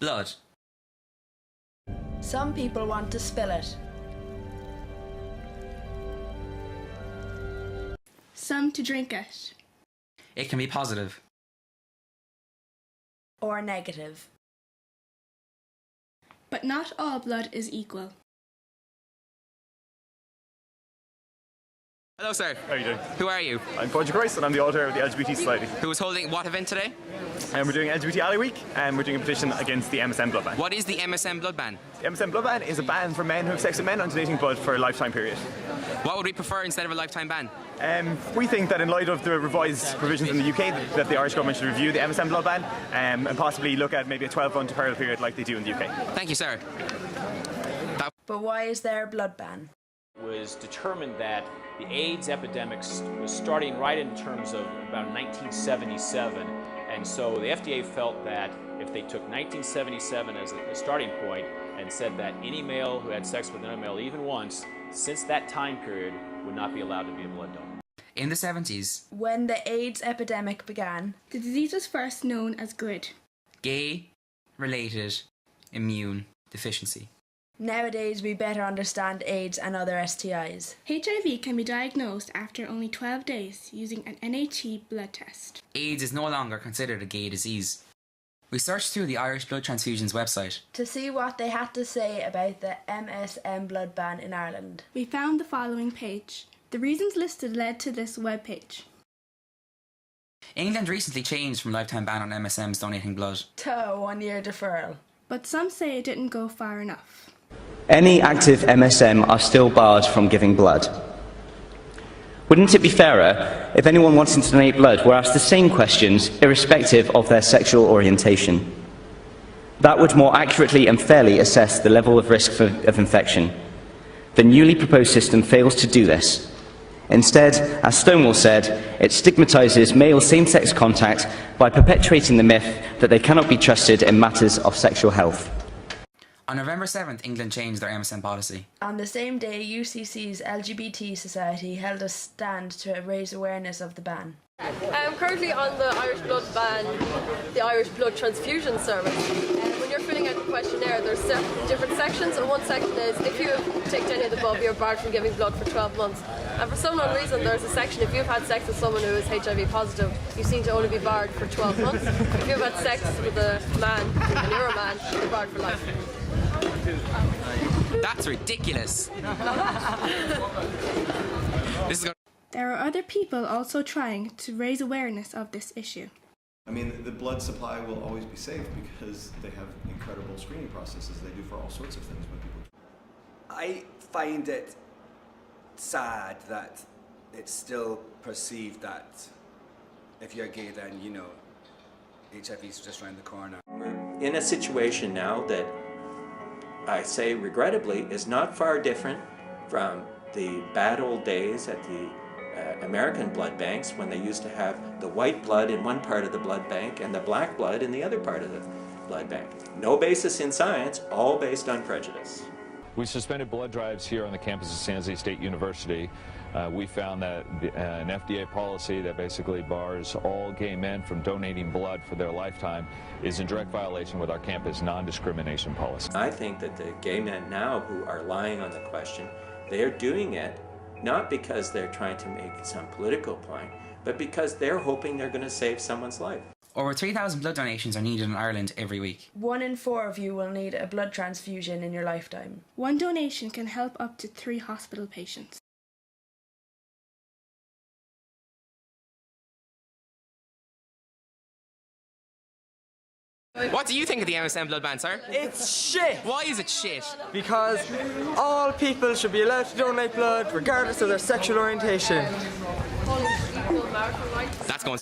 Blood. Some people want to spill it. Some to drink it. It can be positive. Or negative. But not all blood is equal. Hello, sir. How are you doing? Who are you? I'm Podge Grice and I'm the author of the LGBT Society. Who is holding what event today? And we're doing LGBT Ally Week and we're doing a petition against the MSM blood ban. What is the MSM blood ban? The MSM blood ban is a ban for men who have sex with men on donating blood for a lifetime period. What would we prefer instead of a lifetime ban? We think that in light of the revised provisions in the UK that the Irish government should review the MSM blood ban and possibly look at maybe a 12-month deferral period like they do in the UK. Thank you, sir. But why is there a blood ban? It was determined that the AIDS epidemic was starting right in terms of about 1977, and so the FDA felt that if they took 1977 as a starting point and said that any male who had sex with another male even once since that time period would not be allowed to be a blood donor. In the 70s, When the AIDS epidemic began, The disease was first known as GRID. gay-related immune deficiency. nowadays we better understand AIDS and other STIs. HIV can be diagnosed after only 12 days using an NHE blood test. AIDS is no longer considered a gay disease. We searched through the Irish Blood Transfusion's website. To see what they had to say about the MSM blood ban in Ireland. We found the following page. The reasons listed led to this webpage. England recently changed from lifetime ban on MSMs donating blood. To a 1-year deferral. But some say it didn't go far enough. Any active MSM are still barred from giving blood. Wouldn't it be fairer if anyone wanting to donate blood were asked the same questions irrespective of their sexual orientation? That would more accurately and fairly assess the level of risk of infection. The newly proposed system fails to do this. Instead, as Stonewall said, it stigmatises male same-sex contact by perpetuating the myth that they cannot be trusted in matters of sexual health. On November 7th, England changed their MSM policy. On the same day, UCC's LGBT Society held a stand to raise awareness of the ban. I'm currently on the Irish Blood Ban, the Irish Blood Transfusion Service. When you're filling out the questionnaire, there's different sections, and one section is if you have ticked any of the above, you're barred from giving blood for 12 months. And for some unknown reason, there's a section, if you've had sex with someone who is HIV positive, you seem to only be barred for 12 months. If you've had sex with a man, and you're a man, you're barred for life. That's ridiculous. There are other people also trying to raise awareness of this issue. I mean, the blood supply will always be safe because they have incredible screening processes they do for all sorts of things when people... I find it sad that it's still perceived that if you're gay then, you know, HIV is just around the corner. We're in a situation now that I say regrettably is not far different from the bad old days at the American blood banks when they used to have the white blood in one part of the blood bank and the black blood in the other part of the blood bank. No basis in science, all based on prejudice. We suspended blood drives here on the campus of San Jose State University. We found that an FDA policy that basically bars all gay men from donating blood for their lifetime is in direct violation with our campus non-discrimination policy. I think that the gay men now who are lying on the question, they are doing it not because they're trying to make some political point, but because they're hoping they're going to save someone's life. Over 3,000 blood donations are needed in Ireland every week. 1 in 4 of you will need a blood transfusion in your lifetime. One donation can help up to 3 hospital patients. What do you think of the MSM blood ban, sir? It's shit! Why is it shit? Because all people should be allowed to donate blood regardless of their sexual orientation. That's going